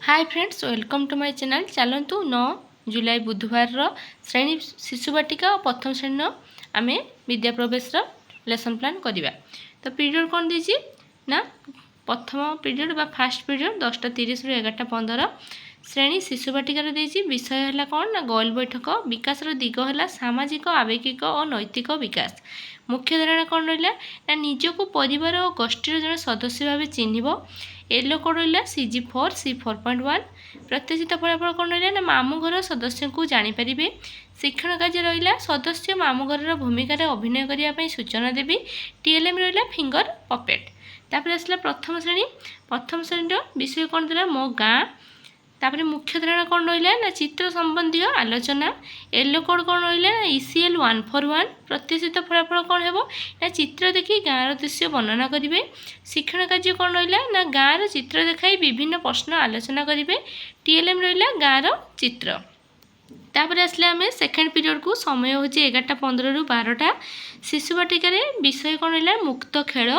Hi friends, welcome to my channel. चलतु 9 जुलाई बुधवार श्रेणी शिशु बाटिका और प्रथम श्रेणी आम विद्या प्रवेश लेसन प्लान करवा। तो पीरियड कौन दीजिए ना प्रथम पीरियड बा फास्ट पीरियड 10:30 रु 11:15 श्रेणी शिशु बाटिकार विषय है कौन ना गोल बैठक विकास दिग है सामाजिक आवेगिक और नैतिक विकास। मुख्य धारणा कौन रहा ना निजक परिवार और गोष्ठी जड़े सदस्य भाव चिन्ह। येलो कोड रहा CG4 C4.1। प्रत्याशित फलाफल कौन रहा ना मामू घर सदस्य को जानीपर। शिक्षण कार्य रहा सदस्य मामू घर भूमिकार अभिनय करने सूचना देवी। TLM रहा फिंगर पपेट। तापर आसला प्रथम श्रेणी विषय कौन था मो गाँ। तापर मुख्य धारणा कौन रहा ना चित्र संबंधी आलोचना। येलो कोड कौन रहा ना ECL 141। प्रत्याशित फलाफल कौन है ना चित्र देखी गाँव दृश्य वर्णना करेंगे। शिक्षण कार्य कौन रहा ना गाँव चित्र देखाई विभिन्न प्रश्न आलोचना करेंगे। TLM रहा गाँव चित्र। तापर आसले आम सेकेंड पीरियड को समय हूँ 11:15 रु 12टा। शिशु बाटिकार विषय कौन रहा मुक्त खेल।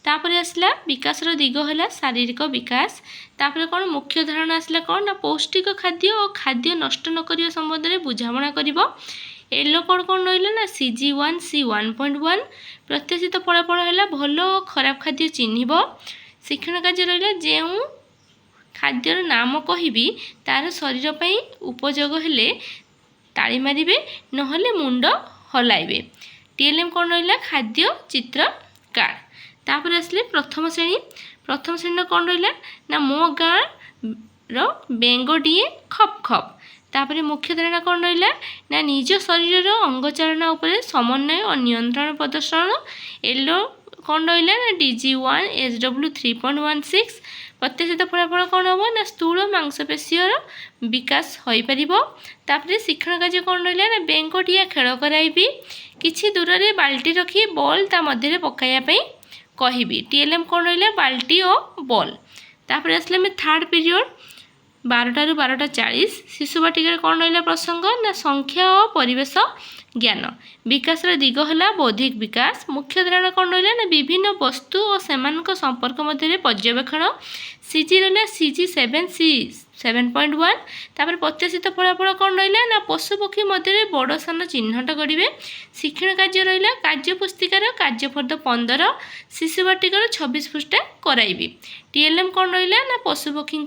तापर आसला विकास दिग है शारीरिक विकास। तापर कौन मुख्य धारणा आसला कौन ना पौष्टिक खाद्य और खाद्य नष्ट न करने संबंध में बुझाणा कर। येलो कोड कौन रहा ना CG1 C1.1। प्रत्याशित फलाफल है भल और खराब खाद्य चिन्ह। शिक्षण कार्य रहा जो खाद्यर नाम कहि तार शरीर पर उपयोग हेले ताली मारे नहले मुंड हलाइबे। TLM कौन रहा खाद्य चित्र कार्ड। तापर आसले प्रथम श्रेणी कौन रहा ना मो गाँ बेंगडीए खप खप। तापर मुख्य धारणा कौन रहा ना निज शरीर अंगचालना उपर समन्वय और नियंत्रण प्रदर्शन। येलो कौन रहा ना DG1 SW 3.16। प्रत्याशित फलाफल कौन हम ना स्थूल मांसपेशीर विकास हो पार। शिक्षण कार्य कौन रहा ना बेंगटिया खेल कराइबी। किछि दूर से बाल्टी रखी बॉल ता मध्य पकाइबा कहि। TLM कौन रहा बाल्टी और बॉल। तापर आसले में थर्ड पीरियड 12टा रु 12:40। शिशु बाटिका कौन रहा प्रसंग ना संख्या और परिवेश ज्ञान। विकास दिग है बौद्धिक विकास। मुख्य धारणा कौन रहा ना विभिन्न वस्तु और सेमानक संपर्क मध्य पर्यवेक्षण। CG रहा CG7 C7.1। तापर प्रत्याशित फलाफल कौन रहा ना पशुपक्षी मध्य बड़ सान चिन्हट करेंगे। शिक्षण कार्य रहा कार्य पुस्तिकार कार्यफर्द 15 शिशु बाटिकार 26 पृष्ठा कराइबी। TLM कौन रहा ना पशुपक्षी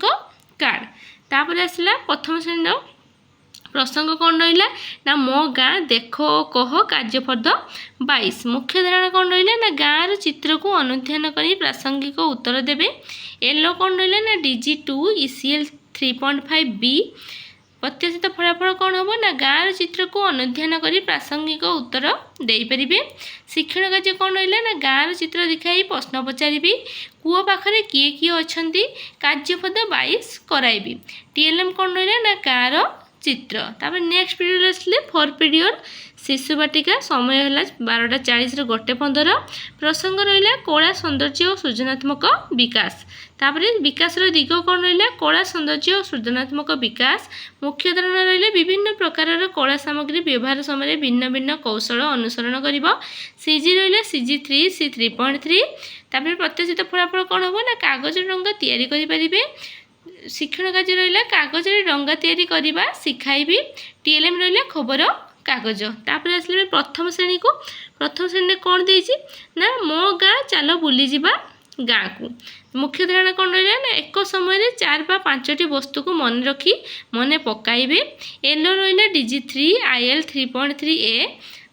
कार्ड। तापर आसला प्रथम श्रेणी प्रसंग कौन रहा ना मो गाँ देख कह कार्यफर्द 22। मुख्य धारणा कौन रहा ना गाँव चित्र को अनुध्यान कर प्रासंगिक उत्तर देवे। येलो कौन रहा ना DG2 ECL 3.5B। प्रत्याशित फलाफल कौन हम ना गाँव चित्र को अनुध्यान कर प्रासंगिक उत्तर दे पारे। शिक्षण कार्य कौन रहा ना गाँव चित्र दिखाई प्रश्न पचारि। कूह पाखे किए किए अच्छा कार्यपद 22 कराइबी। TLM कौन रहा ना गाँव चित्र। तापर नेक्स्ट पीरियड आसले फोर्थ पीरियड शिशु बाटिका समय है 12:40 रु 1:15। प्रसंग रहा कला सौंदर्य और सृजनात्मक विकास। तापर विकास दिग कौन रहा कला सौंदर्य और सृजनात्मक विकास। मुख्य धारणा रहा विभिन्न प्रकार कला सामग्री व्यवहार समय भिन्न भिन्न कौशल अनुसरण कर। CG रहा CG3 C3.3। तापर प्रत्याशित फलाफल कौन हम ना कागज डंगा तैयारी करें। शिक्षण कार्य रहा कागज डंगा तैयारी करवा शिखाइबी। TLM रहा खबर कागज। तापर आसले प्रथम श्रेणी कौन देछि ना मो गाँ चलो बुली जिबा गाँ को। मुख्य धारणा कौन रहा ना एक समय 4 बा 5टी वस्तु को मन रखी मन पकाइबे। येलो रहा DG3 IL 3.3A।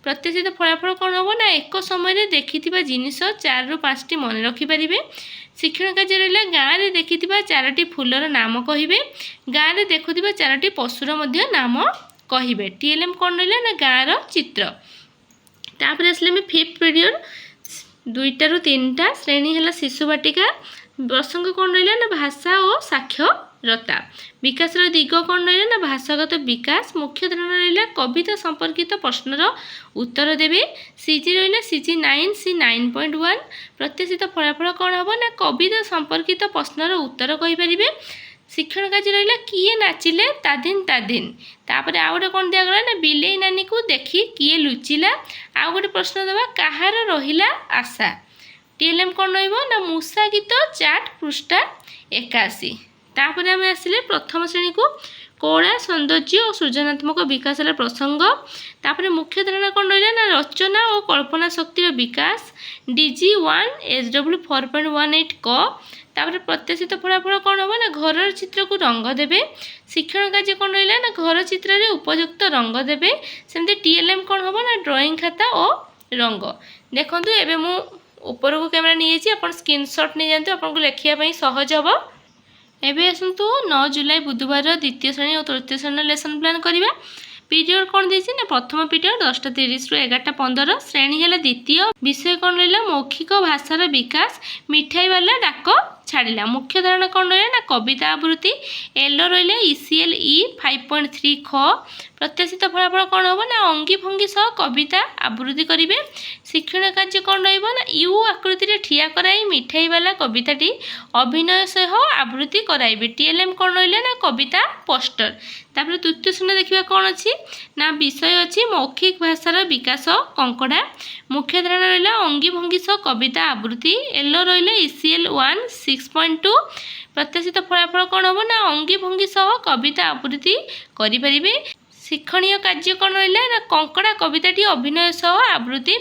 प्रत्याशित फलाफल कौन हम ना एक समय देखि जिनिस 4 ରୁ 5टी मन रखिपारे। शिक्षण कार्य रहा गाँव में देखि 4टी फूलर नाम कहे। गाँव में देखुवा 4टी पशुर नाम कहे। TLM कौन रहा ना गाँव चित्र। तापर आसले में फिफ्थ पीरियड 2टा रु 3टा श्रेणी है शिशु बाटिका। प्रसंग कौन रहा ना भाषा और साक्षरता। विकास दिग कौन रहा ना भाषागत विकास। मुख्य धारणा रहा कविता संपर्कित प्रश्नर उत्तर देवे। CG रहा CG9 C9.1। प्रत्याशित फलाफल कौन हम ना कविता संपर्कित प्रश्नर उत्तर कहींपारे। शिक्षण कार्य रहा किए नाचिले तादिन तादिन। तापर आउ गोटे कौन दिगला ना बिलेई नानी को देखी किए लुचिला। आउ गोटे प्रश्न दबा कहार रहिला आशा। TLM कौन रहा ना मूषा गीत 4 पृष्ठा 81। तापर आम आसिले प्रथम श्रेणी को कला सौंदर्य और सृजनात्मक विकास प्रसंग। तापर मुख्य धारणा कौन रहा ना रचना और कल्पना शक्तिर विकास DG1 SW 4.18 क। तापर प्रत्याशित फलाफल कौन हम ना घर चित्र को रंग देवे। शिक्षण कार्य कौन रहा ना घर चित्र में उपयुक्त रंग देवे। सेमती TLM कौन हम ना ड्राइंग खाता और रंग। देखो एबे मु ऊपर को कैमेरा नहीं जाइए आप स्क्रीनशॉट नहीं जाते आपको लिखापी सहज हम। एबे आसतु 9 जुलाई बुधवार द्वितीय श्रेणी और तृतीय श्रेणी लेसन प्लान करवा। पीरियड कौन देती ना प्रथम पीरियड 10:30 रु 11:15। श्रेणी है द्वितीय। विषय कौन रहा मौखिक भाषार विकास मिठाई वाला डाक छाड़ा। मुख्य धारणा कौन रहा ना कविता आवृत्ति एल रहा ECL E 5.3 ख। प्रत्याशित फलाफल कौन हम ना अंगी भंगी सह कविता आवृत्ति करेंगे। शिक्षण कार्य कौन रहा यू आकृति ठिया कराई मिठाई वाला कविताटी अभिनय सह आवृत्ति कराइबे। TLM कौन रहा ना कविता पोस्टर। तापर तृतीय श्रेणी देखा कौन अच्छी ना विषय अच्छी मौखिक भाषार विकास कंकड़ा। मुख्य धारणा रहा अंगी भंगी सह कविता आवृत्ति एल रहा ECL 1 6.2। प्रत्याशित फलाफल कौन हम ना अंगी भंगी सह कविता आवृत्ति करें। शिक्षणीय कार्य कौन रहा ना कंकड़ा कविताटी अभिनय सह आवृत्ति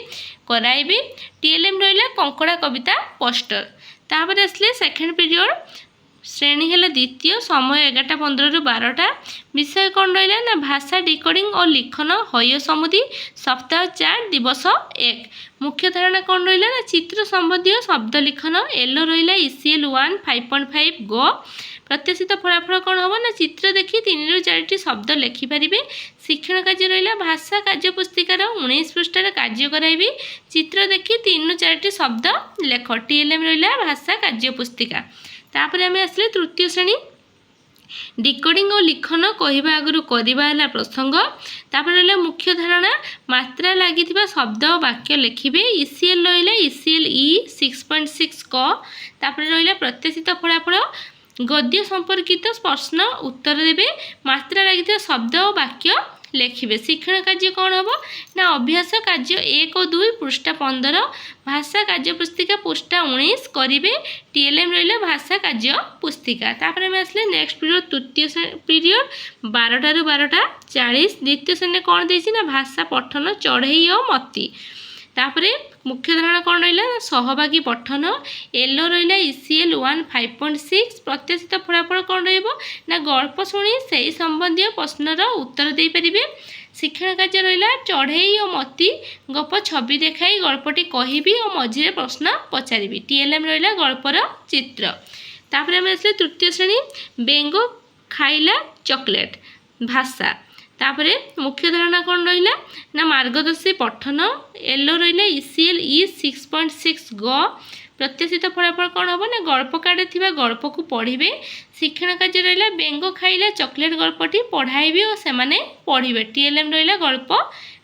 कराइबे। TLM रहा कंकड़ा कविता पोस्टर। तापर आसले सेकेंड पीरियड श्रेणी है द्वितीय समय 11:15 रु 12टा। विषय कौन रहा ना भाषा डिकोडिंग और लिखन हय समुदी सप्ताह 4 दिवस 1। मुख्य धारणा कौन रहा ना चित्र संबंधी शब्द लिखन एल रहा ECL 1 5.5 ग। प्रत्याशित फलाफल कौन हम ना चित्र देखी 3 ରୁ 4ଟି शब्द लिखिपारे। शिक्षण कार्य रहा भाषा कार्य पुस्तिकार 19 पृष्ठार कार्य कराइबी। चित्र देखी 3 ରୁ 4ଟି शब्द लेख। TLM रहा भाषा कार्य पुस्तिका। तापर आम आसले तृतीय श्रेणी डिकोडिंग और लिखन कहवा आगु करवा प्रसंग। तापर रहा मुख्य धारणा मात्रा लगी शब्द और वाक्य लिखिबे। ECL रहा ECL E 6.6 क। तापर रहा प्रत्याशित फलाफल गद्य संपर्कित प्रश्न उत्तर देवे। मात्रा लगी शब्द और वाक्य लिखिबे। शिक्षण कार्य कौन हम ना अभ्यास कार्य 1 और 2 पृष्ठा 15 भाषा कार्य पुस्तिका पृष्ठा 19 करेंगे। TLM रहा भाषा कार्य पुस्तिका। तापर आम आसले नेक्स्ट पीरियड तृतीय पीरियड 12टा ରୁ 12:40। द्वितीय श्रेणी कौन देती ना भाषा पठन चढ़ई और मती। तापरे मुख्य धारणा कौन रहा सहभागी पठन एल रहा ECL 1 5.6। प्रत्याशित फलाफल कौन रहा गल्प शुणी से संबंधी प्रश्नर उत्तर दे पारे। शिक्षण कार्य रहा चढ़ई और मती गप छवि देखाई गल्पटी कहबी और मझे प्रश्न पचारि। TLM रहा गल्पर चित्र। तापर आम आसले तृतीय श्रेणी बेंग खाइला चॉकलेट भाषा। तापर मुख्य धारणा कौन रहा ना मार्गदर्शी पठन एल रहा ECL E 6.6 ग। प्रत्याशित फलाफल कौन हम ना गल्प कार्ड थी गल्प को पढ़े। शिक्षण कार्य रहा बेंग खाइला चॉकलेट गल्पटी पढ़ाइबे और से पढ़े। TLM रहा गल्प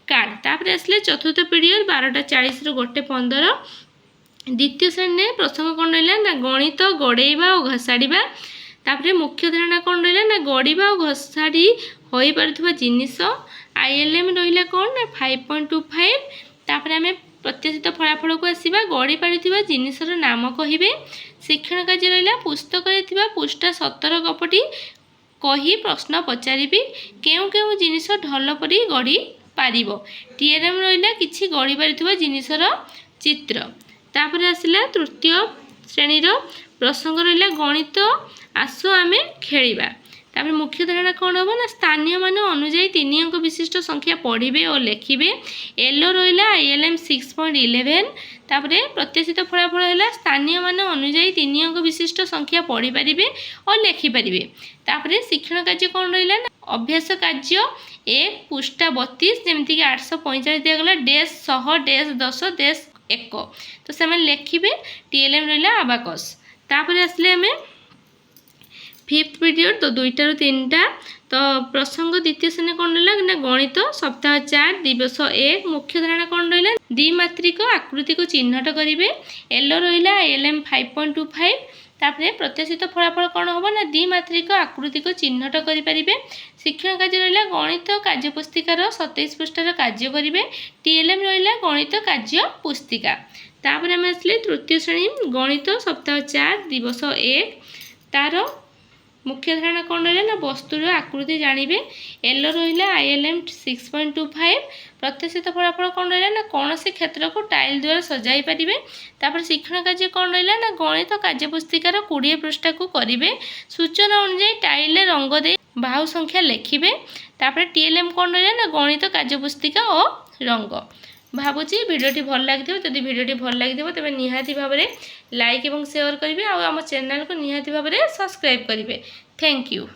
कार्ड। तापर आसले चतुर्थ पीरियड 12:40 ରୁ 1:15। द्वितीय श्रेणी प्रसंग कौन रहा ना गणित गड़ेवा और घसाड़ा। तापर मुख्य धारणा कौन रहा ना गड़ीवा और घसाड़ी हो पार जिनिस। ILM रहा कौन ना 5.25। तापर आम प्रत्याशित फलाफल को आसवा गड़ी पार जिनिसर नाम कहे। शिक्षण कार्य रहा पुस्तक पृष्ठा 17 गपटी कही प्रश्न पचारि केउ केउ जिनिस ढल परी गढ़ी पार। TLM रहा किसी गढ़ी पार जिनिसर चित्र। तापर आसला तृतीय श्रेणीर प्रसंग रहा गणित आसो आमे खेलिबा। तापर मुख्य धारणा कौन हम ना स्थानीय मान अनुजाई 3 अंक विशिष्ट संख्या पढ़े और लिखिबे। एल रहा ILM 6.11। तापर प्रत्याशित फलाफल है स्थानीय मान अनुजाई 3 अंक विशिष्ट संख्या पढ़ी पारे और लिखिपारे। तापर शिक्षण कार्य कौन रहा ना अभ्यास कार्य 1 पृष्ठा 32 जमीक 845 दिगला डेश 100 डेश 10 डेश 1 तो से लिखिबे। TLM रहा आबाकस। तापर आसले आम फिफ्थ पीरियड तो 2टा ରୁ 3टा। तो प्रसंग द्वितीय श्रेणी कौन रहा ना गणित सप्ताह 4 दिवस 1। मुख्य धारणा कौन रहा द्विमात्रिक आकृति को चिन्हट करेंगे। एल रहा ILM 5.25। तापर प्रत्याशित फलाफल कौन हम ना द्विमात्रिक आकृति को चिन्हट करें। शिक्षण कार्य रहा गणित कार्य पुस्तिकार 27 पृष्ठार कार्य करेंगे। TLM रहा गणित कार्य पुस्तिका। तापर आम आसले तृतीय श्रेणी गणित सप्ताह 4 दिवस 1 तार मुख्य धारणा कौन रहा ना वस्तुर आकृति जानवे एल रहा ILM 6.25 प्रत्याशित फलाफल कौन रहा ना कौन से क्षेत्र को टाइल द्वारा सजाई पारे तापर शिक्षण कार्य कौन रहा ना गणित कार्यपुस्तिकार 20 पृष्ठा को करेंगे सूचना अनुसार टाइल रंग दे बाहु संख्या लिखिए तापर TLM कौन रहा ना गणित कार्यपुस्तिका और रंग भावुची भिडियोटी भल लगी जदि भिडियोटी भल लगी तेज निहाती भाव में लाइक और शेयर करेंगे आम चैनल को निहाती भाव में सब्सक्राइब करेंगे थैंक यू।